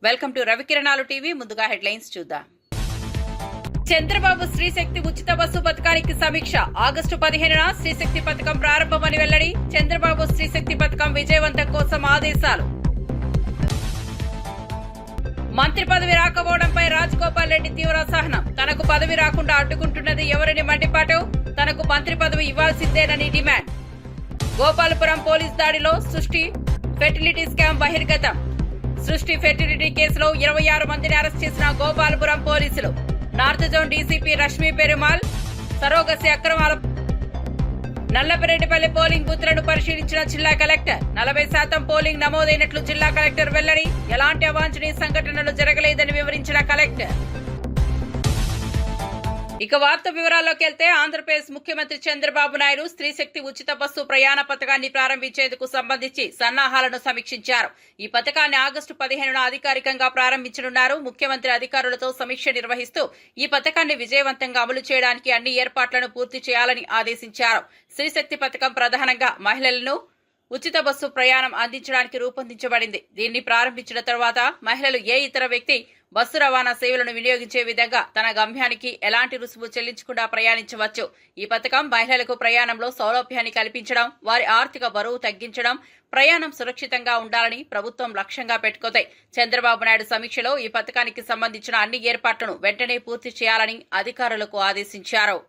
Welcome to Ravikiranalu TV. ముందుగా headlines చూద్దాం. చంద్రబాబు స్త్రీశక్తి ఉచిత బస్సు పథకానికి సమీక్ష. ఆగస్టు 15న స్త్రీశక్తి పథకం ప్రారంభమని వెల్లడి. చంద్రబాబు స్త్రీశక్తి పథకం విజయవంతం కోసం ఆదేశాలు. మంత్రి పదవి రాకపోవడంపై రాజగోపాల్ రెడ్డి తీవ్ర అసహనం. తనకు పదవి రాకుండా అడ్డుకుంటున్నది ఎవరిని మండిపాటు. తనకు మంత్రి పదవి ఇవ్వాల్సిందేనని డిమాండ్. గోపాలపురం పోలీస్ దాడిలో సృష్టి ఫెర్టిలిటీ స్కామ్ బహిర్గతం. సృష్టి ఫెర్టిలిటీ కేసులో 26 మందిని అరెస్ట్ చేసిన గోపాలపురం పోలీసులు. North zone DCP Rashmi Perumal surrogacy అక్రమాల. నల్లపరెడ్డిపల్లి పోలింగ్ బూత్లను పరిశీలించిన జిల్లా కలెక్టర్. 40% పోలింగ్ నమోదైనట్లు జిల్లా కలెక్టర్ వెల్లడి. ఎలాంటి అవాంఛనీయ సంఘటనలు జరగలేదని వివరించిన కలెక్టర్. ఇక వార్త వివరాల్లోకి వెళ్తే, ఆంధ్రప్రదేశ్ ముఖ్యమంత్రి చంద్రబాబు నాయుడు స్త్రీశక్తి ఉచిత బస్సు ప్రయాణ పథకాన్ని ప్రారంభించేందుకు సంబంధించి సన్నాహాలను సమీక్షించారు. ఈ పథకాన్ని ఆగస్టు 15న అధికారికంగా ప్రారంభించనున్నారు. ముఖ్యమంత్రి అధికారులతో సమీక్ష నిర్వహిస్తూ ఈ పథకాన్ని విజయవంతంగా అమలు చేయడానికి అన్ని ఏర్పాట్లను పూర్తి చేయాలని ఆదేశించారు. స్త్రీశక్తి పథకం ప్రధానంగా మహిళలను ఉచిత బస్సు ప్రయాణం అందించడానికి రూపొందించబడింది. దీన్ని ప్రారంభించిన తర్వాత మహిళలు ఏ ఇతర వ్యక్తి బస్సు రవాణా సేవలను వినియోగించే విధంగా తన గమ్యానికి ఎలాంటి రుసుము చెల్లించకుండా ప్రయాణించవచ్చు. ఈ పథకం మహిళలకు ప్రయాణంలో సౌలభ్యాన్ని కల్పించడం, వారి ఆర్థిక బరువు తగ్గించడం, ప్రయాణం సురక్షితంగా ఉండాలని ప్రభుత్వం లక్ష్యంగా పెట్టుకుంది. చంద్రబాబు నాయుడు సమీక్షలో ఈ పథకానికి సంబంధించిన అన్ని ఏర్పాట్లను వెంటనే పూర్తి చేయాలని అధికారులకు ఆదేశించారు.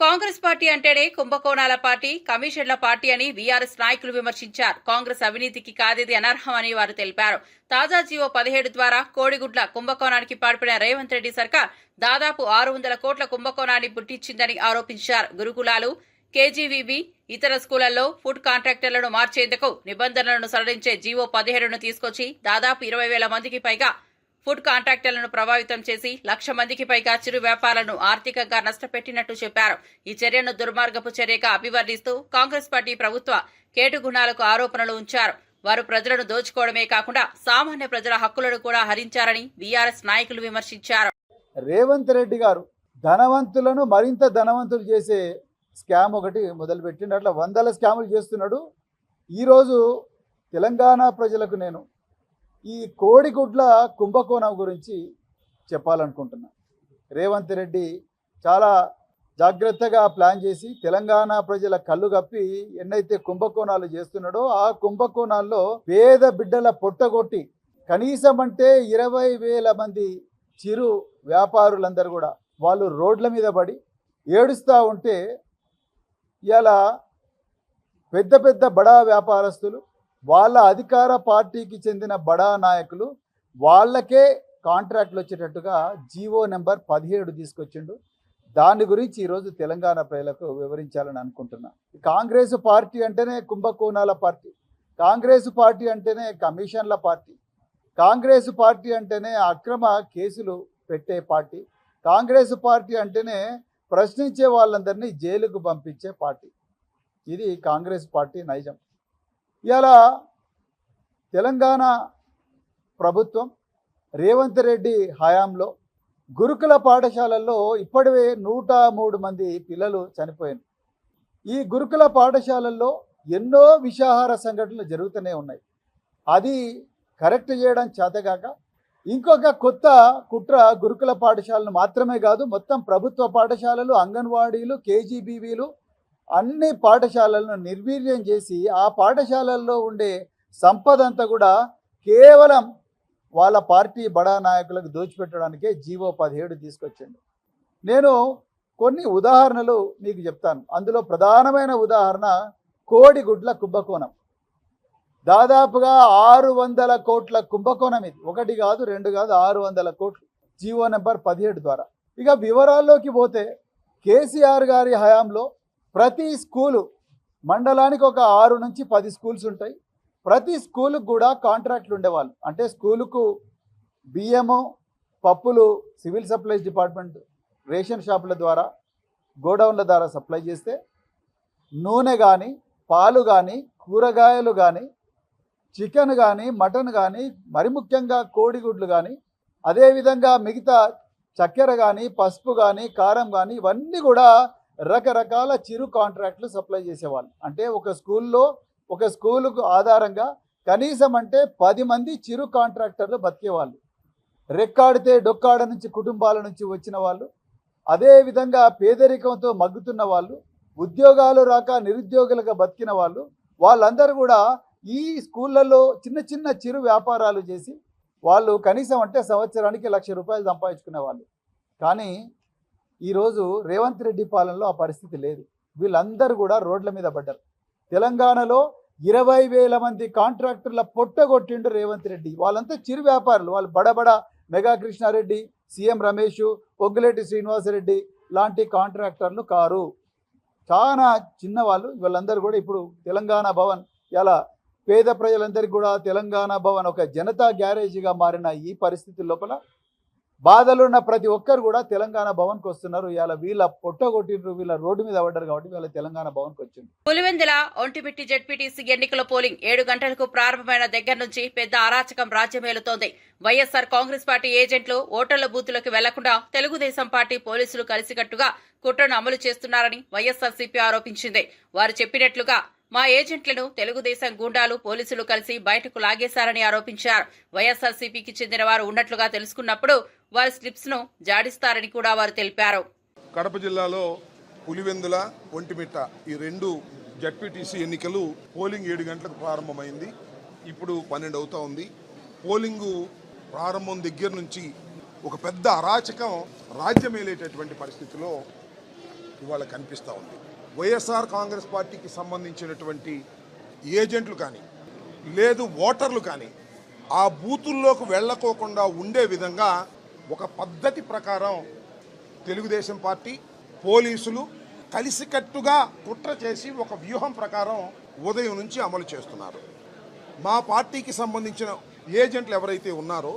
కాంగ్రెస్ పార్టీ అంటేనే కుంభకోణాల పార్టీ, కమిషన్ల పార్టీ అని వీఆర్ఎస్ నాయకులు విమర్శించారు. కాంగ్రెస్ అవినీతికి కాదేది అనర్హమని వారు తెలిపారు. తాజా జీవో 17 ద్వారా కోడిగుడ్ల కుంభకోణానికి పాల్పడిన రేవంత్ రెడ్డి సర్కార్ దాదాపు 600 కోట్ల కుంభకోణాన్ని పుట్టించిందని ఆరోపించారు. గురుకులాలు, కేజీవీబీ, ఇతర స్కూళ్లలో ఫుడ్ కాంట్రాక్టర్లను మార్చేందుకు నిబంధనలను సడలించే జీవో 17ను తీసుకొచ్చి దాదాపు 20,000 మందికి పైగా ఫుడ్ కాంట్రాక్టర్లను ప్రభావితం చేసి 1,00,000 మందికి పైగా చిరు వ్యాపారాలను ఆర్థికంగా నష్టపెట్టినట్టు చెప్పారు. ఈ చర్యను దుర్మార్గపు చర్యగా అభివర్ణిస్తూ కాంగ్రెస్ పార్టీ ప్రభుత్వ కేటుగుణాలకు ఆరోపణలు ఉంచారు. వారు ప్రజలను దోచుకోవడమే కాకుండా సామాన్య ప్రజల హక్కులను కూడా హరించారని వీఆర్ఎస్ నాయకులు విమర్శించారు. రేవంత్ రెడ్డి గారు ధనవంతులను మరింత ధనవంతులు చేసే స్కామ్ ఒకటి మొదలుపెట్టిండు. అట్లా 100 స్కాములు చేస్తున్నాడు. ఈరోజు తెలంగాణ ప్రజలకు నేను ఈ కోడిగుడ్ల కుంభకోణం గురించి చెప్పాలనుకుంటున్నా. రేవంత్ రెడ్డి చాలా జాగ్రత్తగా ప్లాన్ చేసి తెలంగాణ ప్రజల కళ్ళు కప్పి ఎన్నైతే కుంభకోణాలు చేస్తున్నాడో ఆ కుంభకోణాల్లో పేద బిడ్డల పొట్టగొట్టి కనీసం అంటే 20,000 మంది చిరు వ్యాపారులందరూ కూడా వాళ్ళు రోడ్ల మీద పడి ఏడుస్తూ ఉంటే ఇలా పెద్ద పెద్ద బడా వ్యాపారస్తులు, వాళ్ళ అధికార పార్టీకి చెందిన బడా నాయకులు వాళ్ళకే కాంట్రాక్ట్లు వచ్చేటట్టుగా జీవో నెంబర్ 17 తీసుకొచ్చిండు. దాని గురించి ఈరోజు తెలంగాణ ప్రజలకు వివరించాలని అనుకుంటున్నా. కాంగ్రెస్ పార్టీ అంటేనే కుంభకోణాల పార్టీ, కాంగ్రెస్ పార్టీ అంటేనే కమిషన్ల పార్టీ, కాంగ్రెస్ పార్టీ అంటేనే అక్రమ కేసులు పెట్టే పార్టీ, కాంగ్రెస్ పార్టీ అంటేనే ప్రశ్నించే వాళ్ళందరినీ జైలుకు పంపించే పార్టీ. ఇది కాంగ్రెస్ పార్టీ నైజం. ఇలా తెలంగాణ ప్రభుత్వం రేవంత్ రెడ్డి హయాంలో గురుకుల పాఠశాలల్లో ఇప్పటివే 103 మంది పిల్లలు చనిపోయారు. ఈ గురుకుల పాఠశాలల్లో ఎన్నో విషాహార సంఘటనలు జరుగుతూనే ఉన్నాయి. అది కరెక్ట్ చేయడం చేతగాక ఇంకొక కొత్త కుట్ర గురుకుల పాఠశాలను మాత్రమే కాదు, మొత్తం ప్రభుత్వ పాఠశాలలు, అంగన్వాడీలు, కేజీబీవీలు అన్ని పాఠశాలలను నిర్వీర్యం చేసి ఆ పాఠశాలల్లో ఉండే సంపద అంతా కూడా కేవలం వాళ్ళ పార్టీ బడా నాయకులకు దోచిపెట్టడానికే జీవో 17 తీసుకొచ్చిండు. నేను కొన్ని ఉదాహరణలు మీకు చెప్తాను. అందులో ప్రధానమైన ఉదాహరణ కోడిగుడ్ల కుంభకోణం. దాదాపుగా 600 కోట్ల కుంభకోణం ఇది. ఒకటి కాదు, రెండు కాదు, 600 కోట్లు జీవో నెంబర్ 17 ద్వారా. ఇక వివరాల్లోకి పోతే కేసీఆర్ గారి హయాంలో ప్రతి స్కూలు, మండలానికి ఒక 6 నుంచి 10 స్కూల్స్ ఉంటాయి. ప్రతి స్కూలుకు కూడా కాంట్రాక్ట్లు ఉండేవాళ్ళు. అంటే స్కూలుకు బియ్యము, పప్పులు సివిల్ సప్లైస్ డిపార్ట్మెంట్ రేషన్ షాపుల ద్వారా, గోడౌన్ల ద్వారా సప్లై చేస్తే, నూనె కానీ, పాలు కానీ, కూరగాయలు కానీ, చికెన్ కానీ, మటన్ కానీ, మరి ముఖ్యంగా కోడిగుడ్లు కానీ, అదేవిధంగా మిగతా చక్కెర కానీ, పసుపు కానీ, కారం కానీ, ఇవన్నీ కూడా రకరకాల చిరు కాంట్రాక్ట్లు సప్లై చేసేవాళ్ళు. అంటే ఒక స్కూలుకు ఆధారంగా కనీసం అంటే 10 మంది చిరు కాంట్రాక్టర్లు బతికేవాళ్ళు. రెక్కాడితే డొక్కాడ నుంచి కుటుంబాల నుంచి వచ్చిన వాళ్ళు, అదేవిధంగా పేదరికంతో మగ్గుతున్న వాళ్ళు, ఉద్యోగాలు రాక నిరుద్యోగులుగా బతికిన వాళ్ళు, వాళ్ళందరూ కూడా ఈ స్కూళ్ళల్లో చిన్న చిన్న చిరు వ్యాపారాలు చేసి వాళ్ళు కనీసం అంటే సంవత్సరానికి 1,00,000 రూపాయలు సంపాదించుకునే వాళ్ళు. కానీ ఈరోజు రేవంత్ రెడ్డి పాలనలో ఆ పరిస్థితి లేదు. వీళ్ళందరూ కూడా రోడ్ల మీద పడ్డారు. తెలంగాణలో 20,000 మంది కాంట్రాక్టర్ల పొట్టగొట్టిండు రేవంత్ రెడ్డి. వాళ్ళంతా చిరు వ్యాపారులు. వాళ్ళు బడబడ మెగా కృష్ణారెడ్డి, సీఎం రమేష్, పొగ్గులేటి శ్రీనివాసరెడ్డి లాంటి కాంట్రాక్టర్లు కారు. చాలా చిన్నవాళ్ళు. వీళ్ళందరూ కూడా ఇప్పుడు తెలంగాణ భవన్, ఇలా పేద ప్రజలందరికీ కూడా తెలంగాణ భవన్ ఒక జనతా గ్యారేజీగా మారిన ఈ పరిస్థితి లోపల బాధలున్న ప్రతి ఒక్కరు కూడా తెలంగాణ భవన్కి వస్తున్నారు. ఇలా వీళ్ళ పొట్టగొట్టిండ్రు, వీళ్ళ రోడ్డు మీద పడ్డారు కాబట్టి వీళ్ళ తెలంగాణ భవన్కి వచ్చింది. పులివెందుల ఒంటిమిట్టి జెడ్పీటీసీ ఎన్నికల పోలింగ్ 7 గంటలకు ప్రారంభమైన దగ్గర నుంచి పెద్ద అరాచకం రాజ్యమేలుతోంది. వైఎస్సార్ కాంగ్రెస్ పార్టీ ఏజెంట్లు ఓటర్ల బూతులకు వెళ్లకుండా తెలుగుదేశం పార్టీ పోలీసులు కలిసికట్టుగా కుట్రను అమలు చేస్తున్నారని వైఎస్సార్సీపీ ఆరోపించింది. వారు చెప్పినట్లుగా మా ఏజెంట్లను తెలుగుదేశం గూండాలు పోలీసులు కలిసి బయటకు లాగేశారని ఆరోపించారు. వైఎస్సార్సీపీకి చెందిన వారు ఉన్నట్లుగా తెలుసుకున్నప్పుడు వారి స్లిప్స్ ను జాడిస్తారని కూడా వారు తెలిపారు. కడప జిల్లాలో పులివెందుల, ఒంటిమిట్ట ఈ 2 జడ్పీటీసీ ఎన్నికలు పోలింగ్ 7 గంటలకు ప్రారంభమైంది. ఇప్పుడు 12 అవుతా ఉంది. పోలింగు ప్రారంభం దగ్గర నుంచి ఒక పెద్ద అరాచకం రాజ్యమేలేటటువంటి పరిస్థితిలో ఇవాళ కనిపిస్తూ ఉంది. వైఎస్ఆర్ కాంగ్రెస్ పార్టీకి సంబంధించినటువంటి ఏజెంట్లు కానీ లేదు ఓటర్లు కానీ ఆ బూతుల్లోకి వెళ్ళకోకుండా ఉండే విధంగా ఒక పద్ధతి ప్రకారం తెలుగుదేశం పార్టీ పోలీసులు కలిసికట్టుగా కుట్ర చేసి ఒక వ్యూహం ప్రకారం ఉదయం నుంచి అమలు చేస్తున్నారు. మా పార్టీకి సంబంధించిన ఏజెంట్లు ఎవరైతే ఉన్నారో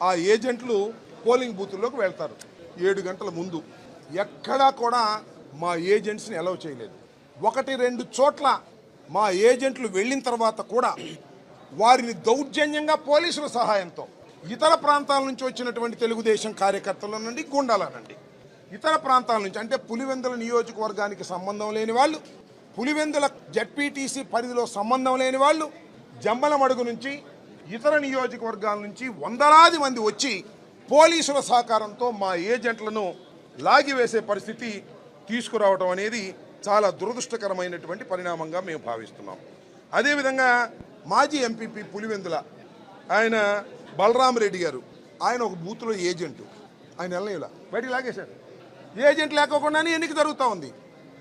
ఆ ఏజెంట్లు పోలింగ్ బూతుల్లోకి వెళ్తారు 7 గంటల ముందు. ఎక్కడా కూడా మా ఏజెంట్స్ని అలౌ చేయలేదు. 1-2 చోట్ల మా ఏజెంట్లు వెళ్ళిన తర్వాత కూడా వారిని దౌర్జన్యంగా పోలీసుల సహాయంతో ఇతర ప్రాంతాల నుంచి వచ్చినటువంటి తెలుగుదేశం కార్యకర్తల నుండి, గుండాల నుండి, ఇతర ప్రాంతాల నుంచి అంటే పులివెందుల నియోజకవర్గానికి సంబంధం లేని వాళ్ళు, పులివెందుల జడ్పీటీసీ పరిధిలో సంబంధం లేని వాళ్ళు, జంబలమడుగు నుంచి ఇతర నియోజకవర్గాల నుంచి వందలాది మంది వచ్చి పోలీసుల సహకారంతో మా ఏజెంట్లను లాగివేసే పరిస్థితి తీసుకురావడం అనేది చాలా దురదృష్టకరమైనటువంటి పరిణామంగా మేము భావిస్తున్నాం. అదేవిధంగా మాజీ ఎంపీపీ పులివెందుల ఆయన బలరామరెడ్డి గారు, ఆయన ఒక బూత్లో ఏజెంటు. ఆయన వెళ్ళలేలా బయటికి లాగేశారు. ఏజెంట్ లేకోకుండానే ఎన్నిక జరుగుతూ ఉంది,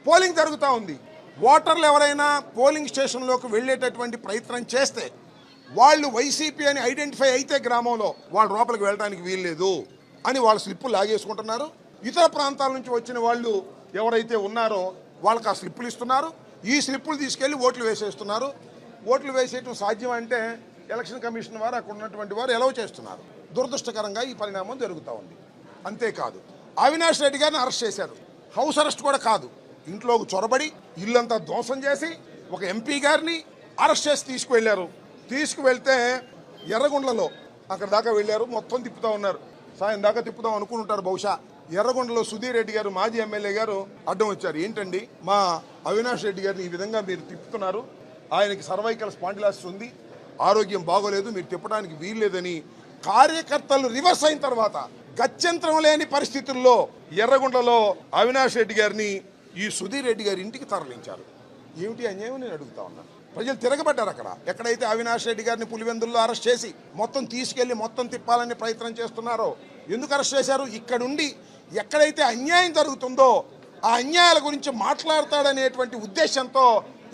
పోలింగ్ జరుగుతూ ఉంది. ఓటర్లు ఎవరైనా పోలింగ్ స్టేషన్లోకి వెళ్ళేటటువంటి ప్రయత్నం చేస్తే వాళ్ళు వైసీపీ అని ఐడెంటిఫై అయితే గ్రామంలో వాళ్ళ లోపలికి వెళ్ళడానికి వీల్లేదు అని వాళ్ళ స్లిప్పులు లాగేసుకుంటున్నారు. ఇతర ప్రాంతాల నుంచి వచ్చిన వాళ్ళు ఎవరైతే ఉన్నారో వాళ్ళకి ఆ స్లిప్పులు ఇస్తున్నారు. ఈ స్లిప్పులు తీసుకెళ్లి ఓట్లు వేసేస్తున్నారు. ఓట్లు వేసేయటం సాధ్యం అంటే ఎలక్షన్ కమిషన్ వారు అక్కడ ఉన్నటువంటి వారు ఎలవ్ చేస్తున్నారు. దురదృష్టకరంగా ఈ పరిణామం జరుగుతూ ఉంది. అంతేకాదు అవినాష్ రెడ్డి గారిని అరెస్ట్ చేశారు. హౌస్ అరెస్ట్ కూడా కాదు, ఇంట్లోకి చొరబడి ఇల్లంతా ధ్వంసం చేసి ఒక ఎంపీ గారిని అరెస్ట్ చేసి తీసుకువెళ్ళారు. తీసుకువెళ్తే ఎర్రగొండలలో అక్కడ దాకా వెళ్ళారు, మొత్తం తిప్పుతూ ఉన్నారు. సాయం దాకా తిప్పుదాం అనుకుంటుంటారు బహుశా. ఎర్రగొండలో సుధీర్ రెడ్డి గారు మాజీ ఎమ్మెల్యే గారు అడ్డం వచ్చారు. ఏంటండి మా అవినాష్ రెడ్డి గారిని ఈ విధంగా మీరు తిప్పుతున్నారు, ఆయనకి సర్వైకల్ స్పాండిలాసిస్ ఉంది, ఆరోగ్యం బాగోలేదు, మీరు తిప్పడానికి వీల్లేదని కార్యకర్తలు రివర్స్ అయిన తర్వాత గత్యంతరం లేని పరిస్థితుల్లో ఎర్రగొండలో అవినాష్ రెడ్డి గారిని ఈ సుధీర్ రెడ్డి గారి ఇంటికి తరలించారు. ఏమిటి అన్యాయం నేను అడుగుతా ఉన్నా. ప్రజలు తిరగబడ్డారు. అక్కడ ఎక్కడైతే అవినాష్ రెడ్డి గారిని పులివెందుల్లో అరెస్ట్ చేసి మొత్తం తీసుకెళ్లి మొత్తం తిప్పాలని ప్రయత్నం చేస్తున్నారో ఎందుకు అరెస్ట్ చేశారు? ఇక్కడుండి ఎక్కడైతే అన్యాయం జరుగుతుందో ఆ అన్యాయాల గురించి మాట్లాడతాడనేటువంటి ఉద్దేశంతో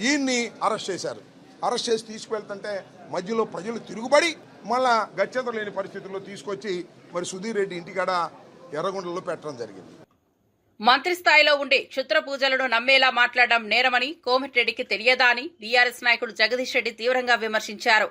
ఈయన్ని అరెస్ట్ చేశారు. అరెస్ట్ చేసి తీసుకువెళ్తుంటే మధ్యలో ప్రజలు తిరుగుబడి మళ్ళా గత్యంతరం లేని పరిస్థితుల్లో తీసుకొచ్చి మరి సుధీర్ రెడ్డి ఇంటికాడ ఎర్రగొండలో పెట్టడం జరిగింది. మంత్రి స్థాయిలో ఉండి క్షుద్ర పూజలను నమ్మేలా మాట్లాడడం నేరమని కోమటిరెడ్డికి తెలియదా అని బీఆర్ఎస్ నాయకుడు జగదీష్ రెడ్డి తీవ్రంగా విమర్శించారు.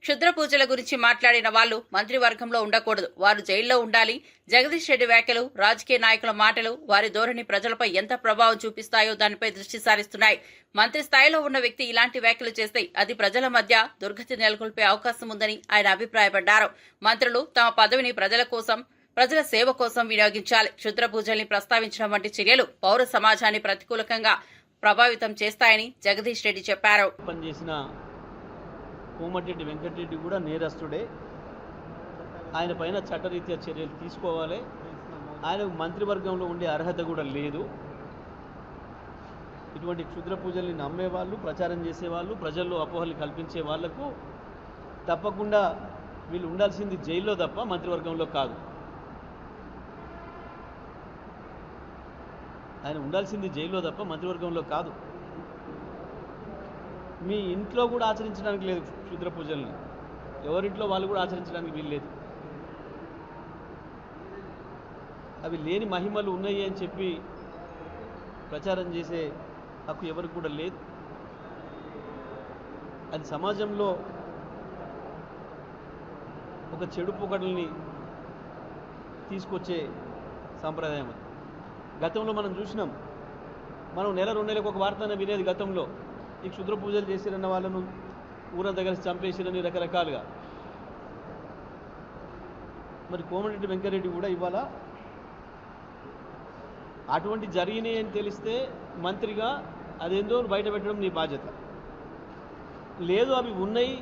క్షుద్ర పూజల గురించి మాట్లాడిన వాళ్లు మంత్రివర్గంలో ఉండకూడదు, వారు జైల్లో ఉండాలి. జగదీష్ రెడ్డి వ్యాఖ్యలు, రాజకీయ నాయకుల మాటలు, వారి ధోరణి ప్రజలపై ఎంత ప్రభావం చూపిస్తాయో దానిపై దృష్టి సారిస్తున్నాయి. మంత్రి స్థాయిలో ఉన్న వ్యక్తి ఇలాంటి వ్యాఖ్యలు చేస్తే అది ప్రజల మధ్య దుర్గతి నెలకొల్పే అవకాశం ఉందని ఆయన అభిప్రాయపడ్డారు. మంత్రులు తమ పదవిని ప్రజల కోసం, ప్రజల సేవ కోసం వినియోగించాలి. క్షుద్ర పూజల్ని ప్రస్తావించడం వంటి చర్యలు పౌర సమాజాన్ని ప్రతికూలంగా ప్రభావితం చేస్తాయని జగదీష్ రెడ్డి చెప్పారు. కోమటిరెడ్డి వెంకటరెడ్డి కూడా నేరస్తుడే. ఆయన పైన చట్టరీత్యా చర్యలు తీసుకోవాలి. ఆయనకు మంత్రివర్గంలో ఉండే అర్హత కూడా లేదు. ఇటువంటి క్షుద్ర పూజల్ని నమ్మేవాళ్ళు, ప్రచారం చేసేవాళ్ళు, ప్రజల్లో అపోహలు కల్పించే వాళ్లకు తప్పకుండా వీళ్ళు ఉండాల్సింది జైల్లో తప్ప మంత్రివర్గంలో కాదు. ఆయన ఉండాల్సింది జైల్లో తప్ప మంత్రివర్గంలో కాదు. మీ ఇంట్లో కూడా ఆచరించడానికి లేదు క్షుద్ర పూజల్ని. ఎవరింట్లో వాళ్ళు కూడా ఆచరించడానికి వీల్లేదు. అవి లేని మహిమలు ఉన్నాయి అని చెప్పి ప్రచారం చేసే హక్కు ఎవరికి కూడా లేదు. అది సమాజంలో ఒక చెడు పొగడల్ని తీసుకొచ్చే సాంప్రదాయం. అది గతంలో మనం చూసినాం. మనం నెల 2 నెలలకు ఒక వార్తను వినేది గతంలో. ఈ క్షుద్ర పూజలు చేసిరన్న వాళ్ళను ఊరంతా కలిసి చంపేసిరని రకరకాలుగా. మరి కోమటిరెడ్డి వెంకటరెడ్డి కూడా ఇవాళ అటువంటి జరిగినాయి అని తెలిస్తే మంత్రిగా అదేందో బయట పెట్టడం నీ బాధ్యత. లేదు అవి ఉన్నాయి,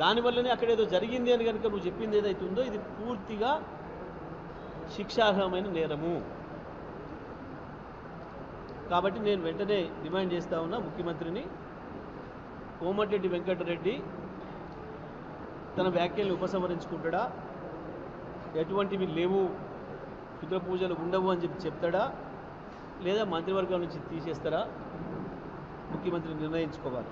దానివల్లనే అక్కడేదో జరిగింది అని కనుక నువ్వు చెప్పింది ఏదైతే ఉందో ఇది పూర్తిగా శిక్షార్హమైన నేరము. కాబట్టి నేను వెంటనే డిమాండ్ చేస్తా ఉన్నా ముఖ్యమంత్రిని, కోమటిరెడ్డి వెంకటరెడ్డి తన వ్యాఖ్యల్ని ఉపసంహరించుకుంటాడా, ఎటువంటివి లేవు, క్షుద్ర పూజలు ఉండవు అని చెప్పి చెప్తాడా, లేదా మంత్రివర్గం నుంచి తీసేస్తారా ముఖ్యమంత్రి నిర్ణయించుకోవాలి.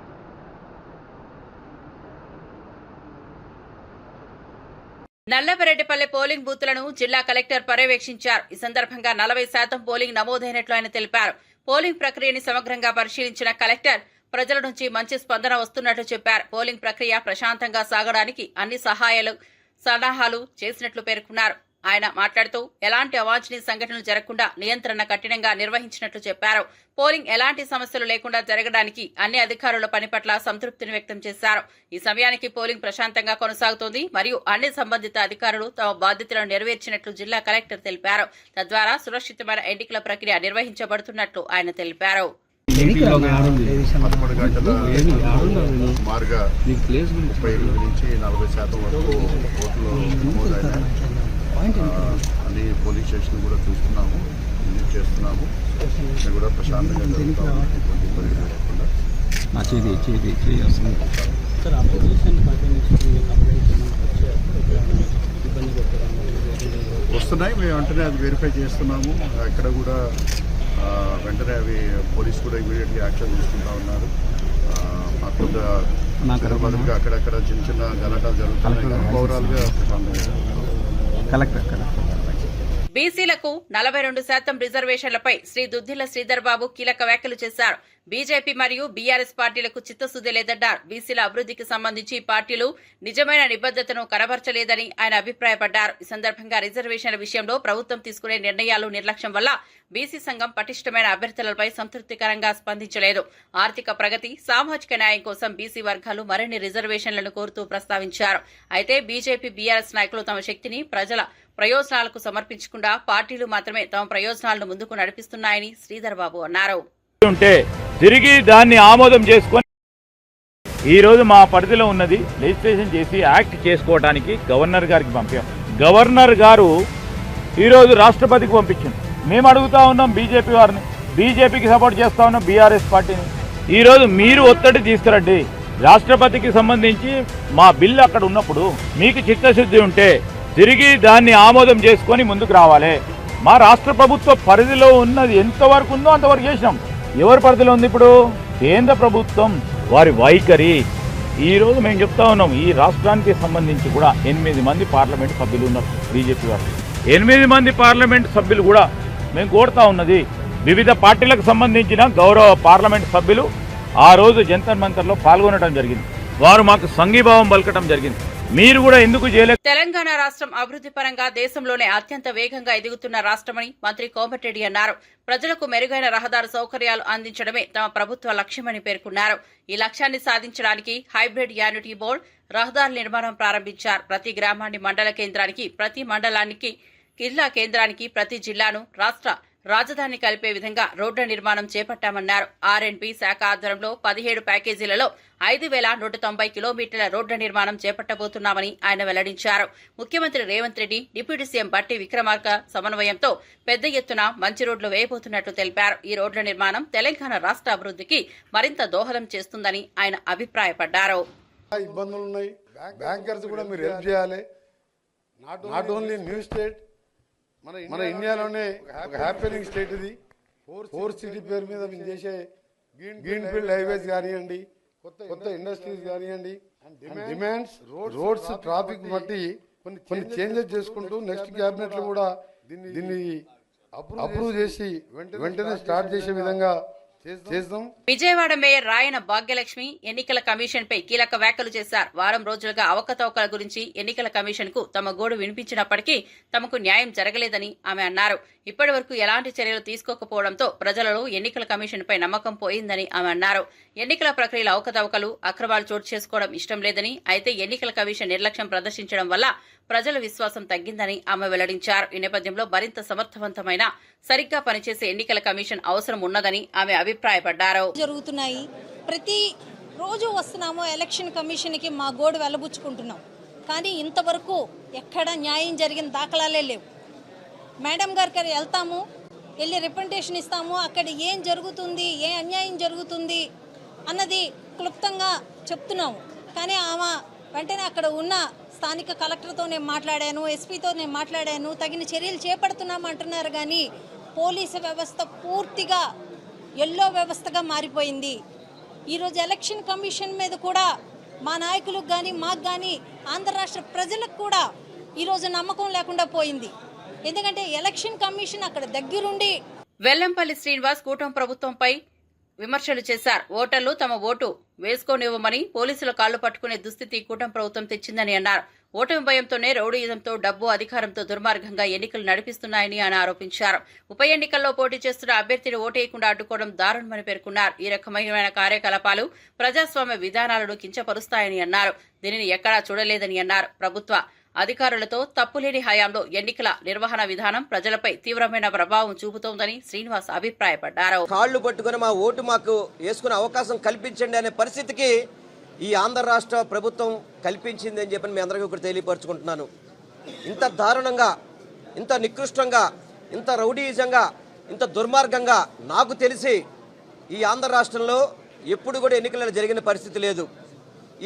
నల్లబరెడ్డిపల్లె పోలింగ్ బూత్లను జిల్లా కలెక్టర్ పర్యవేక్షించారు. ఈ సందర్భంగా 40% పోలింగ్ నమోదైనట్లు ఆయన తెలిపారు. పోలింగ్ ప్రక్రియని సమగ్రంగా పరిశీలించిన కలెక్టర్ ప్రజల నుంచి మంచి స్పందన వస్తున్నట్లు చెప్పారు. పోలింగ్ ప్రక్రియ ప్రశాంతంగా సాగడానికి అన్ని సలహాలు చేసినట్లు పేర్కొన్నారు. ఆయన మాట్లాడుతూ ఎలాంటి అవాంఛనీయ సంఘటనలు జరగకుండా నియంత్రణ కఠినంగా నిర్వహించినట్లు చెప్పారు. పోలింగ్ ఎలాంటి సమస్యలు లేకుండా జరగడానికి అన్ని అధికారుల పని పట్ల సంతృప్తిని వ్యక్తం చేశారు. ఈ సమయానికి పోలింగ్ ప్రశాంతంగా కొనసాగుతోంది మరియు అన్ని సంబంధిత అధికారులు తమ బాధ్యతలను నెరవేర్చినట్లు జిల్లా కలెక్టర్ తెలిపారు. తద్వారా సురక్షితమైన ఎన్నికల ప్రక్రియ నిర్వహించబడుతున్నట్లు ఆయన తెలిపారు. 11 గంటల సుమారుగా 38 నుంచి 40% వరకు ఓట్లు నమోదైన అన్ని పోలింగ్ స్టేషన్ కూడా చూస్తున్నాము, విజిట్ చేస్తున్నాము. ఇది కూడా ప్రశాంతంగా జరుగుతాము, ఎటువంటి ఇబ్బంది లేకుండా. వస్తున్నాయి, మేము వెంటనే అది వెరిఫై చేస్తున్నాము. ఎక్కడ కూడా వెంటనే అవి పోలీసు కూడా ఇమీడియట్లీ యాక్షన్ తీసుకుంటా ఉన్నారు. కొంత అక్కడక్కడ చిన్న చిన్న గలాటాలు జరుగుతున్నాయి. ఓవరాల్గా బీసీలకు 42% రిజర్వేషన్లపై శ్రీ దుద్దిళ్ల శ్రీధర్ బాబు కీలక వ్యాఖ్యలు చేశారు. బీజేపీ మరియు బీఆర్ఎస్ పార్టీలకు చిత్తశుద్ది లేదన్నారు. బీసీల అభివృద్ధికి సంబంధించి పార్టీలు నిజమైన నిబద్దతను కనబరచలేదని ఆయన అభిప్రాయపడ్డారు. ఈ సందర్భంగా రిజర్వేషన్ల విషయంలో ప్రభుత్వం తీసుకునే నిర్ణయాలు నిర్లక్ష్యం వల్ల బీసీ సంఘం పటిష్టమైన అభ్యర్థులపై సంతృప్తికరంగా స్పందించలేదు. ఆర్థిక ప్రగతి, సామాజిక న్యాయం కోసం బీసీ వర్గాలు మరిన్ని రిజర్వేషన్లను కోరుతూ ప్రస్తావించారు. అయితే బీజేపీ, బీఆర్ఎస్ నాయకులు తమ శక్తిని ప్రజల ప్రయోజనాలకు సమర్పించకుండా పార్టీలు మాత్రమే తమ ప్రయోజనాలను ముందుకు నడిపిస్తున్నాయని శ్రీధర్ బాబు అన్నారు. తిరిగి దాన్ని ఆమోదం చేసుకొని ఈరోజు మా పరిధిలో ఉన్నది లెజిస్లేషన్ చేసి యాక్ట్ చేసుకోవడానికి గవర్నర్ గారికి పంపాం. గవర్నర్ గారు ఈరోజు రాష్ట్రపతికి పంపించింది. మేము అడుగుతా ఉన్నాం బీజేపీ వారిని, బీజేపీకి సపోర్ట్ చేస్తా ఉన్న బీఆర్ఎస్ పార్టీని. ఈరోజు మీరు ఒత్తిడి తీసుకురండి. రాష్ట్రపతికి సంబంధించి మా బిల్లు అక్కడ ఉన్నప్పుడు మీకు చిత్తశుద్ధి ఉంటే తిరిగి దాన్ని ఆమోదం చేసుకొని ముందుకు రావాలి. మా రాష్ట్ర ప్రభుత్వ పరిధిలో ఉన్నది ఎంతవరకు ఉందో అంతవరకు చేసినాం. ఎవరి పరిధిలో ఉంది ఇప్పుడు? కేంద్ర ప్రభుత్వం వారి వైఖరి. ఈరోజు మేము చెప్తా ఉన్నాం, ఈ రాష్ట్రానికి సంబంధించి కూడా 8 మంది పార్లమెంట్ సభ్యులు ఉన్నారు బీజేపీ వారు. 8 మంది పార్లమెంట్ సభ్యులు కూడా మేము కోరుతా ఉన్నది, వివిధ పార్టీలకు సంబంధించిన గౌరవ పార్లమెంట్ సభ్యులు ఆ రోజు జంతర్ మంతర్లో పాల్గొనడం జరిగింది. వారు మాకు సంఘీభావం పలకటం జరిగింది. మీరు కూడా ఎందుకు చేయలేదు? తెలంగాణ రాష్ట్రం అభివృద్ధి పరంగా దేశంలోనే అత్యంత వేగంగా ఎదుగుతున్న రాష్ట్రమని మంత్రి కోమటిరెడ్డి అన్నారు. ప్రజలకు మెరుగైన రహదారి సౌకర్యాలు అందించడమే తమ ప్రభుత్వ లక్ష్యమని పేర్కొన్నారు. ఈ లక్ష్యాన్ని సాధించడానికి హైబ్రిడ్ యాన్యుటీ బోర్డు రహదారుల నిర్మాణం ప్రారంభించారు. ప్రతి గ్రామాన్ని మండల కేంద్రానికి, ప్రతి మండలానికి జిల్లా కేంద్రానికి, ప్రతి జిల్లాను రాష్ట్ర రాజధాని కలిపే విధంగా రోడ్ల నిర్మాణం చేపట్టామన్నారు. ఆర్ఎండ్బి శాఖ ఆధ్వర్యంలో 17 ప్యాకేజీలలో 5,190 కిలోమీటర్ల రోడ్ల నిర్మాణం చేపట్టబోతున్నామని ఆయన వెల్లడించారు. ముఖ్యమంత్రి రేవంత్ రెడ్డి, డిప్యూటీ సీఎం బట్టి విక్రమార్క సమన్వయంతో పెద్ద ఎత్తున మంచి రోడ్లు వేయబోతున్నట్లు తెలిపారు. ఈ రోడ్ల నిర్మాణం తెలంగాణ రాష్ట్ర అభివృద్ధికి మరింత దోహదం చేస్తుందని ఆయన అభిప్రాయపడ్డారు. ఇబ్బందులు ఉన్నాయి, బ్యాంకర్స్ కూడా మీరు హెల్ప్ చేయాలి. నాట్ ఓన్లీ న్యూ స్టేట్, మన ఇండియాలోనే ఒక హ్యాపెనింగ్ స్టేట్ ఇది. 4 సిటీ పేరు మీద మేము చేసే గ్రీన్ ఫీల్డ్ హైవేస్ కానివ్వండి, కొత్త ఇండస్ట్రీస్ కానివ్వండి, డిమాండ్స్, రోడ్స్, ట్రాఫిక్ బట్టి కొన్ని చేంజెస్ చేసుకుంటూ నెక్స్ట్ క్యాబినెట్ లో కూడా దీన్ని అప్రూవ్ చేసి వెంటనే స్టార్ట్ చేసే విధంగా చేద్దాం. విజయవాడ మేయర్ రాయన భాగ్యలక్ష్మి ఎన్నికల కమిషన్ పై కీలక వ్యాఖ్యలు చేశారు. వారం రోజులుగా అవకతవకల గురించి ఎన్నికల కమిషన్ కు తమ గోడు వినిపించినప్పటికీ తమకు న్యాయం జరగలేదని ఆమె అన్నారు. ఇప్పటి వరకు ఎలాంటి చర్యలు తీసుకోకపోవడంతో ప్రజలలో ఎన్నికల కమిషన్ పై నమ్మకం పోయిందని ఆమె అన్నారు. ఎన్నికల ప్రక్రియలో అవకతవకలు, అక్రమాలు చోటు చేసుకోవడం ఇష్టం లేదని, అయితే ఎన్నికల కమిషన్ నిర్లక్ష్యం ప్రదర్శించడం వల్ల ప్రజల విశ్వాసం తగ్గిందని ఆమె వెల్లడించారు. ఈ నేపథ్యంలో మరింత సమర్థవంతమైన, సరిగ్గా పనిచేసే ఎన్నికల కమిషన్ అవసరం ఉన్నదని ఆమె అభిప్రాయపడ్డారు. జరుగుతున్నాయి, ప్రతి రోజు వస్తున్నాము ఎలక్షన్ కమిషన్ కి మా గోడు వెలబుచ్చుకుంటున్నాం. కానీ ఇంతవరకు ఎక్కడ న్యాయం జరిగిన దాఖలాలే లేవు. మేడం గారికి వెళ్తాము, వెళ్ళి రిప్రజెంటేషన్ ఇస్తాము, అక్కడ ఏం జరుగుతుంది, ఏ అన్యాయం జరుగుతుంది అన్నది క్లుప్తంగా చెప్తున్నాము. కానీ ఆమె వెంటనే అక్కడ ఉన్న స్థానిక కలెక్టర్తో నేను మాట్లాడాను, ఎస్పీతో నేను మాట్లాడాను, తగిన చర్యలు చేపడుతున్నాము అంటున్నారు. కానీ పోలీసు వ్యవస్థ పూర్తిగా ఎల్లో వ్యవస్థగా మారిపోయింది. ఈరోజు ఎలక్షన్ కమిషన్ మీద కూడా మా నాయకులకు కానీ, మాకు కానీ, ఆంధ్ర రాష్ట్ర ప్రజలకు కూడా ఈరోజు నమ్మకం లేకుండా పోయింది. ఎందుకంటే ఎలక్షన్ కమిషన్ అక్కడ దగ్గరుండి. వెల్లంపల్లి శ్రీనివాస్ కూటమి ప్రభుత్వంపై విమర్శలు చేశారు. ఓటర్లు తమ ఓటు వేసుకోనివ్వమని పోలీసుల కాళ్లు పట్టుకునే దుస్థితి కూటమి ప్రభుత్వం తెచ్చిందని అన్నారు. ఓటమి భయంతోనే రౌడీయిజంతో, డబ్బు, అధికారంతో దుర్మార్గంగా ఎన్నికలు నడిపిస్తున్నాయని ఆయన ఆరోపించారు. ఉప ఎన్నికల్లో పోటీ చేస్తున్న అభ్యర్థిని ఓటేయకుండా అడ్డుకోవడం దారుణమని పేర్కొన్నారు. ఈ రకమైన కార్యకలాపాలు ప్రజాస్వామ్య విధానాలను కించపరుస్తాయని అన్నారు. దీనిని ఎక్కడా చూడలేదని అన్నారు. ప్రభుత్వ అధికారులతో తప్పులేని హయాంలో ఎన్నికల నిర్వహణ విధానం ప్రజలపై తీవ్రమైన ప్రభావం చూపుతోందని శ్రీనివాస్ అభిప్రాయపడ్డారు. కాళ్లు పట్టుకుని మా ఓటు మాకు వేసుకునే అవకాశం కల్పించండి అనే పరిస్థితికి ఈ ఆంధ్ర రాష్ట్ర ప్రభుత్వం కల్పించింది అని చెప్పి మీ అందరికీ ఒకటి తెలియపరుచుకుంటున్నాను. ఇంత దారుణంగా, ఇంత నికృష్టంగా, ఇంత రౌడీయిజంగా, ఇంత దుర్మార్గంగా నాకు తెలిసి ఈ ఆంధ్ర రాష్ట్రంలో ఎప్పుడు కూడా ఎన్నికలు జరిగిన పరిస్థితి లేదు.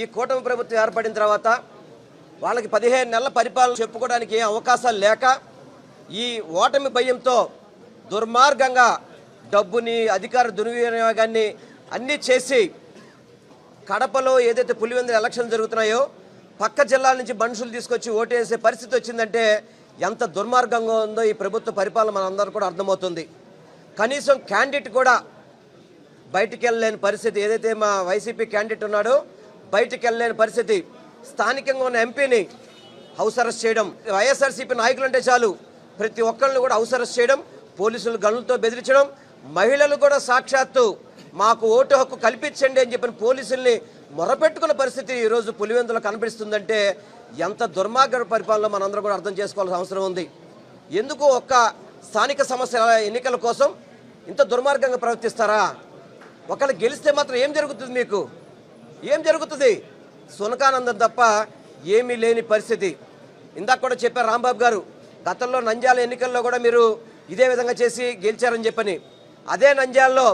ఈ కూటమి ప్రభుత్వం ఏర్పడిన తర్వాత వాళ్ళకి 15 నెలల పరిపాలన చెప్పుకోవడానికి ఏం అవకాశాలు లేక ఈ ఓటమి భయంతో దుర్మార్గంగా డబ్బుని, అధికార దుర్వినియోగాన్ని అన్నీ చేసి కడపలో ఏదైతే పులివెందుల ఎలక్షన్ జరుగుతున్నాయో పక్క జిల్లాల నుంచి మనుషులు తీసుకొచ్చి ఓటేసే పరిస్థితి వచ్చిందంటే ఎంత దుర్మార్గంగా ఉందో ఈ ప్రభుత్వ పరిపాలన మనందరూ కూడా అర్థమవుతుంది. కనీసం క్యాండిడేట్ కూడా బయటికి వెళ్ళలేని పరిస్థితి, ఏదైతే మా వైసీపీ క్యాండిడేట్ ఉన్నాడో బయటికి వెళ్ళలేని పరిస్థితి. స్థానికంగా ఉన్న ఎంపీని హౌస్ అరెస్ట్ చేయడం, వైఎస్ఆర్సీపీ నాయకులు అంటే చాలు ప్రతి ఒక్కరిని కూడా హౌస్ అరెస్ట్ చేయడం, పోలీసులు గన్నులతో బెదిరించడం, మహిళలు కూడా సాక్షాత్తు మాకు ఓటు హక్కు కల్పించండి అని చెప్పిన పోలీసుల్ని మొరపెట్టుకున్న పరిస్థితి ఈరోజు పులివెందులో కనిపిస్తుందంటే ఎంత దుర్మార్గ పరిపాలన మనందరం కూడా అర్థం చేసుకోవాల్సిన అవసరం ఉంది. ఎందుకు ఒక్క స్థానిక సమస్యల ఎన్నికల కోసం ఇంత దుర్మార్గంగా ప్రవర్తిస్తారా? ఒకళ్ళు గెలిస్తే మాత్రం ఏం జరుగుతుంది? మీకు ఏం జరుగుతుంది? సునకానందం తప్ప ఏమీ లేని పరిస్థితి. ఇందాక కూడా చెప్పారు రాంబాబు గారు, గతంలో నంద్యాల ఎన్నికల్లో కూడా మీరు ఇదే విధంగా చేసి గెలిచారని చెప్పని. అదే నంద్యాలలో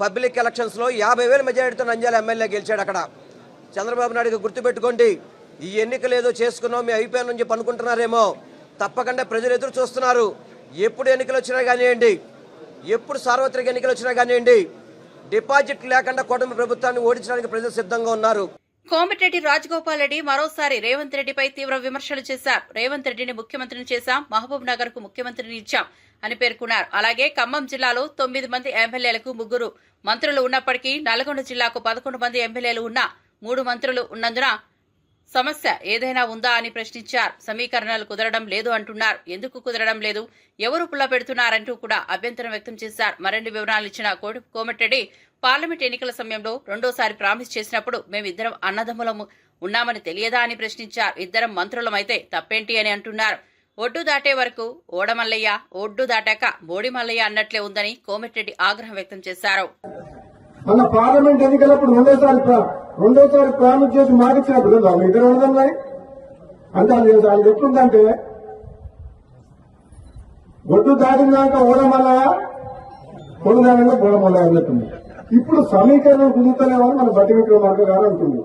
పబ్లిక్ ఎలక్షన్స్లో 50,000 మెజారిటీతో నంద్యాల ఎమ్మెల్యే గెలిచాడు. అక్కడ చంద్రబాబు నాయుడుకి గుర్తుపెట్టుకోండి, ఈ ఎన్నికలు ఏదో చేసుకున్నాం మేము అయిపోయానని చెప్పి అనుకుంటున్నారేమో. తప్పకుండా ప్రజలు ఎదురు చూస్తున్నారు. ఎప్పుడు ఎన్నికలు వచ్చినా కానివ్వండి, ఎప్పుడు సార్వత్రిక ఎన్నికలు వచ్చినా కానివ్వండి, డిపాజిట్ లేకుండా కూటమి ప్రభుత్వాన్ని ఓడించడానికి ప్రజలు సిద్ధంగా ఉన్నారు. కోమటిరెడ్డి రాజగోపాల్ రెడ్డి మరోసారి రేవంత్ రెడ్డిపై తీవ్ర విమర్శలు చేశారు. రేవంత్ రెడ్డిని ముఖ్యమంత్రిని చేశాం, మహబూబ్ నగర్ కు ముఖ్యమంత్రిని ఇచ్చాం అని పేర్కొన్నారు. అలాగే ఖమ్మం జిల్లాలో 9 మంది ఎమ్మెల్యేలకు 3 మంత్రులు ఉన్నప్పటికీ నల్గొండ జిల్లాకు 11 మంది ఎమ్మెల్యేలు ఉన్న 3 మంత్రులు ఉన్నందున సమస్య ఏదైనా ఉందా అని ప్రశ్నించారు. సమీకరణలు కుదరడం లేదు అంటున్నారు. ఎందుకు కుదరడం లేదు, ఎవరు పుల్ల పెడుతున్నారంటూ కూడా అభ్యంతరం వ్యక్తం చేశారు. మరిన్ని వివరాలు ఇచ్చిన కోమటిరెడ్డి, పార్లమెంట్ ఎన్నికల సమయంలో రెండోసారి ప్రామిస్ చేసినప్పుడు మేమిద్దరం అన్నదమ్ములము ఉన్నామని తెలియదా అని ప్రశ్నించారు. ఇద్దరం మంత్రులమైతే తప్పేంటి అని అంటున్నారు. ఒడ్డు దాటే వరకు ఓడమల్లయ్య, ఒడ్డు దాటాక బోడి మల్లయ్య అన్నట్లే ఉందని కోమటిరెడ్డి ఆగ్రహం వ్యక్తం చేశారు. మన పార్లమెంట్ ఎన్నికలప్పుడు రెండోసారి ప్రామిస్ చేసి మాటిచ్చినప్పుడు ఇద్దరు ఉన్నదన్నాయి అంటే వాళ్ళు ఎట్లుందంటే ఒడ్డు దాటినాక ఓడమల్లయ్య, ఒడ్డు దాటినాక బోడమల్లయ్య అన్నట్టుంది. ఇప్పుడు సమీకరణం కుదురుతలేమని మన బట్టి విక్రమార్క గారు అంటుంది.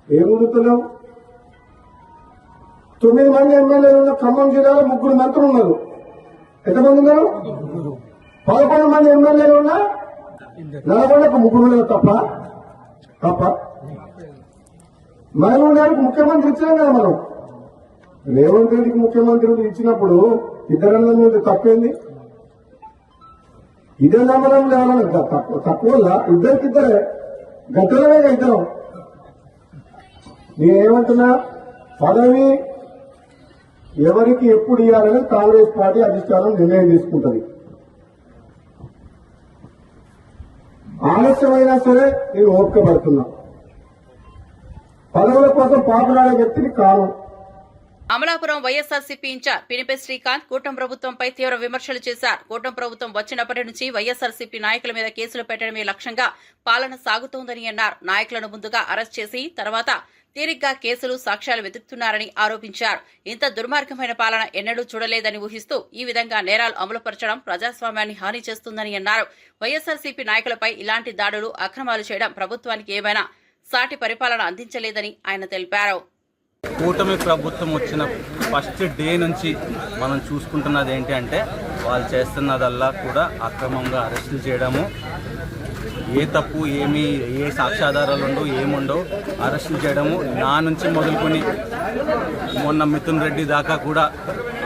ఏం కుదురుతలేవు? 9 మంది ఎమ్మెల్యేలు ఉన్న ఖమ్మం జిల్లాలో 3 మంత్రులు ఉన్నారు. ఎంతమంది ఉన్నారు? 11 మంది ఎమ్మెల్యేలు ఉన్నా నల్గొండకు 3 ఉన్నారు. తప్ప మహబూబ్ నగర్కు ముఖ్యమంత్రి ఇచ్చినాం కదా మనం. రేవంత్ రెడ్డికి ముఖ్యమంత్రి ఇచ్చినప్పుడు ఇద్దరన్న మీద తప్పేంది? ఇదే నమ్మడం లేవన్నా తక్కువ ఇద్దరికిద్దరే గతంలోనే ఇద్దరం. నేనేమంటున్నా, పదవి ఎవరికి ఎప్పుడు ఇవ్వాలని కాంగ్రెస్ పార్టీ అధిష్టానం నిర్ణయం తీసుకుంటది. ఆలస్యమైనా సరే నేను ఓపిక పడుతున్నా. పదవుల కోసం పాకులాడే వ్యక్తిని కాను. అమలాపురం వైఎస్ఆర్సీపీ ఇన్ఛార్జ్ పినిపే శ్రీకాంత్ కూటమి ప్రభుత్వంపై తీవ్ర విమర్శలు చేశారు. కూటమి ప్రభుత్వం వచ్చినప్పటి నుంచి వైఎస్ఆర్సీపీ నాయకుల మీద కేసులు పెట్టడమే లక్ష్యంగా పాలన సాగుతోందని అన్నారు. నాయకులను ముందుగా అరెస్ట్ చేసి తర్వాత తీరిగ్గా కేసులు, సాక్ష్యాలు వెతుకుతున్నారని ఆరోపించారు. ఇంత దుర్మార్గమైన పాలన ఎన్నడూ చూడలేదని ఊహిస్తూ ఈ విధంగా నేరాలు అమలుపరచడం ప్రజాస్వామ్యాన్ని హాని చేస్తుందని అన్నారు. వైఎస్ఆర్సీపీ నాయకులపై ఇలాంటి దాడులు, అక్రమాలు చేయడం ప్రభుత్వానికి ఏమైనా సాటి పరిపాలన అందించలేదని ఆయన తెలిపారు. కూటమి ప్రభుత్వం వచ్చిన ఫస్ట్ డే నుంచి మనం చూసుకుంటున్నది ఏంటి అంటే వాళ్ళు చేస్తున్నదల్లా కూడా అక్రమంగా అరెస్టులు చేయడము, ఏ తప్పు ఏ సాక్ష్యాధారాలు ఉండవు, ఏముండవు, అరెస్టులు చేయడము. నా నుంచి మొదలుకొని మొన్న మిథున్ రెడ్డి దాకా కూడా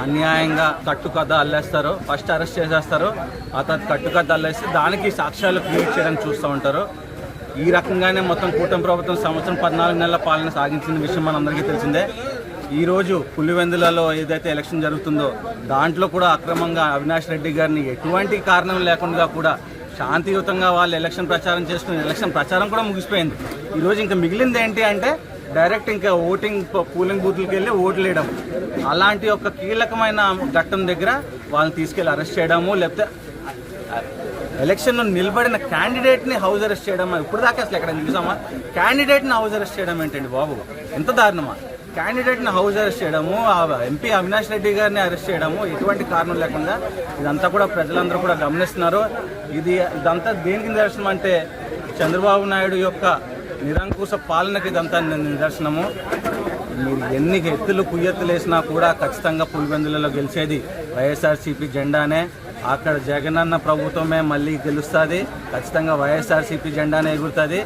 అన్యాయంగా కట్టుకథ అల్లేస్తారు. ఫస్ట్ అరెస్ట్ చేసేస్తారు, ఆ తర్వాత కట్టుకథ అల్లేసి దానికి సాక్ష్యాలు క్రియేట్ చేయడానికి చూస్తూ ఉంటారు. ఈ రకంగానే మొత్తం కూటమి ప్రభుత్వం సంవత్సరం 14 నెలల పాలన సాగించిన విషయం మనందరికీ తెలిసిందే. ఈరోజు పులివెందులలో ఏదైతే ఎలక్షన్ జరుగుతుందో దాంట్లో కూడా అక్రమంగా అవినాష్ రెడ్డి గారిని ఎటువంటి కారణం లేకుండా కూడా శాంతియుతంగా వాళ్ళు ఎలక్షన్ ప్రచారం చేసుకుని ఎలక్షన్ ప్రచారం కూడా ముగిసిపోయింది. ఈరోజు ఇంకా మిగిలింది ఏంటి అంటే డైరెక్ట్ ఇంకా పోలింగ్ బూత్లకు వెళ్ళి ఓట్లు వేయడం. అలాంటి ఒక కీలకమైన ఘట్టం దగ్గర వాళ్ళని తీసుకెళ్లి అరెస్ట్ చేయడము, లేకపోతే ఎలక్షన్లో నిలబడిన క్యాండిడేట్ని హౌస్ అరెస్ట్ చేయడం. ఇప్పుడు దాకా అసలు ఎక్కడ చూసామా? క్యాండిడేట్ని హౌస్ అరెస్ట్ చేయడం ఏంటండి బాబు, ఎంత దారుణమా? క్యాండిడేట్ని హౌస్ అరెస్ట్ చేయడము, ఎంపీ అవినాష్ రెడ్డి గారిని అరెస్ట్ చేయడము ఎటువంటి కారణం లేకుండా. ఇదంతా కూడా ప్రజలందరూ కూడా గమనిస్తున్నారు. ఇదంతా దేనికి నిదర్శనం అంటే చంద్రబాబు నాయుడు యొక్క నిరంకుశ పాలనకి ఇదంతా నిదర్శనము. మీరు ఎన్ని ఎత్తులు కుయ్యెత్తులు వేసినా కూడా ఖచ్చితంగా పులివెందులలో గెలిచేది వైఎస్ఆర్సీపీ జెండానే. అక్కడ జగనన్న ప్రభుత్వమే మళ్ళీ గెలుస్తుంది. ఖచ్చితంగా వైఎస్ఆర్సీపీ జెండానే ఎగురుతుంది.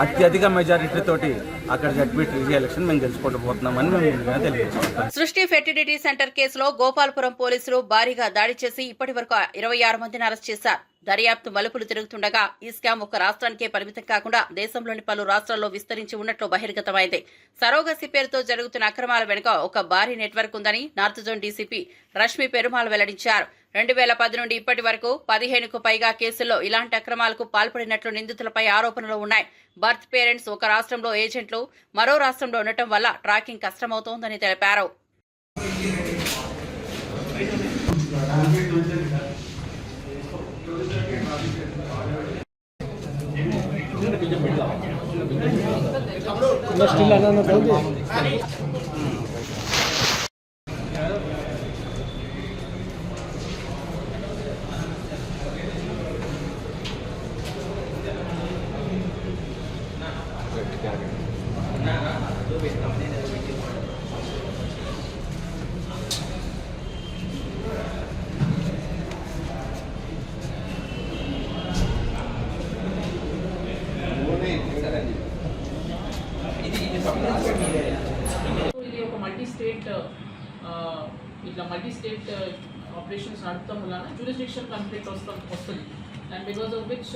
అత్యధిక మెజారిటీతోటి అక్కడ జడ్పీటీ ఎలక్షన్ మేము గెలుచుకోకపోతున్నామని మేము ముందుగా తెలియజేస్తాం. సృష్టి ఫెర్టిలిటీ సెంటర్ కేసులో గోపాల్పురం పోలీసులు భారీగా దాడి చేసి ఇప్పటి వరకు 26 మందిని అరెస్ట్ చేశారు. దర్యాప్తు మలుపులు తిరుగుతుండగా ఈ స్కామ్ ఒక రాష్ట్రానికే పరిమితం కాకుండా దేశంలోని పలు రాష్ట్రాల్లో విస్తరించి ఉన్నట్లు బహిర్గతమైంది. సరోగసి పేరుతో జరుగుతున్న అక్రమాల వెనుక ఒక భారీ నెట్వర్క్ ఉందని north zone DCP Rashmi Perumal వెల్లడించారు. 2010 నుండి ఇప్పటి వరకు 15కు పైగా కేసుల్లో ఇలాంటి అక్రమాలకు పాల్పడినట్లు నిందితులపై ఆరోపణలు ఉన్నాయి. బర్త్ పేరెంట్స్ ఒక రాష్ట్రంలో ఏజెంట్లు మరో రాష్ట్రంలో ఉండటం వల్ల ట్రాకింగ్ కష్టమవుతోందని తెలిపారు. స్టేట్ ఆపరేషన్స్ నడుపుతాం వలన జ్యూరిస్డిక్షన్ కాన్ఫ్లిక్ట్ వస్తుంది అండ్ బికాస్ ఆఫ్ విచ్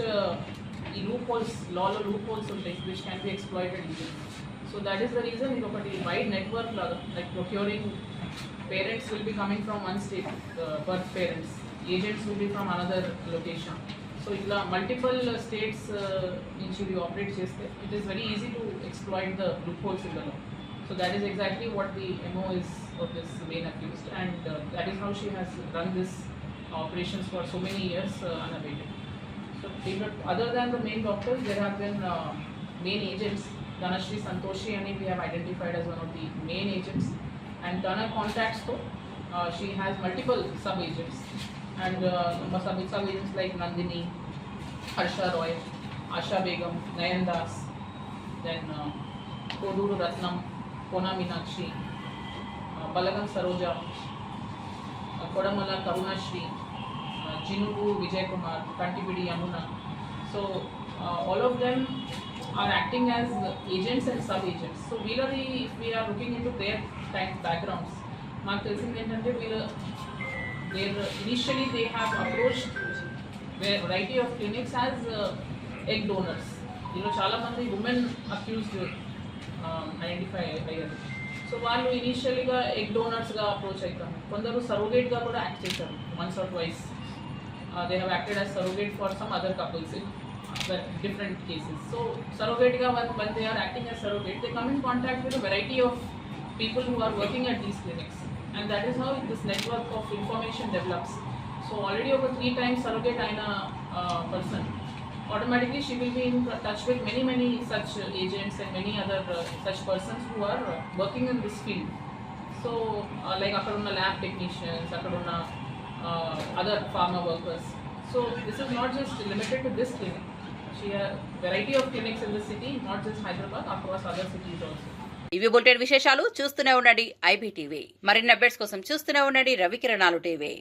ఈ లూప్ హోల్స్ లాలో లూప్ హోల్స్ ఉంటాయి which can be exploited easy. So that is the reason ఇది ఒకటి వైడ్ నెట్వర్క్ లాగా like procuring parents will be coming from one state birth parents, agents will be from another location. So ఇట్లా multiple states నుంచి ఇవి operate చేస్తే it is very easy to exploit the loop holes in the law. So that is exactly what the MO is of this main accused, and that is how she has run this operations for so many years unabated. So other than the main doctors, there have been main agents. Dhanashri Santoshi and we have identified as one of the main agents, and Dana contacts though she has multiple sub agents, and sub agents like Nandini, Harsha Roy, Asha Begum, Nayan Das, then Koduru Ratnam, Kona Meenakshi, Balagam Saroja, Kodamala Karunashri, Jinugu Vijay Kumar, Kantipidi Yamuna. So all of them are acting as agents and sub-agents. So if we are looking into their backgrounds, మాకు తెలిసింది ఏంటంటే initially they have approached a variety of clinics as egg donors. చాలా మంది women accused identify అయ్యారు. So వాళ్ళు ఇనీషియల్గా egg డోనర్స్గా approach అవుతారు. కొందరు సరోగేట్గా కూడా యాక్ట్ చేశారు once or twice. They have acted as surrogate for some other couples in different cases. So సరోగేట్గా when they are acting as surrogate, they come in contact with a variety of people who are working at these clinics, and that is how this network of information develops. So already over 3 times surrogate అయిన person, automatically she will be in touch with many such agents and many other such persons who are working in this field. So like akadunna lab technicians, akadunna other pharma workers. So this is not just limited to this clinic. She has variety of clinics in the city, not just Hyderabad, across other cities also. ఇవి bulletin విశేషాలు. చూస్తూనే ఉండండి IBTV. మరిన్ని updates కోసం చూస్తూనే ఉండండి రవికిరణాలు TV.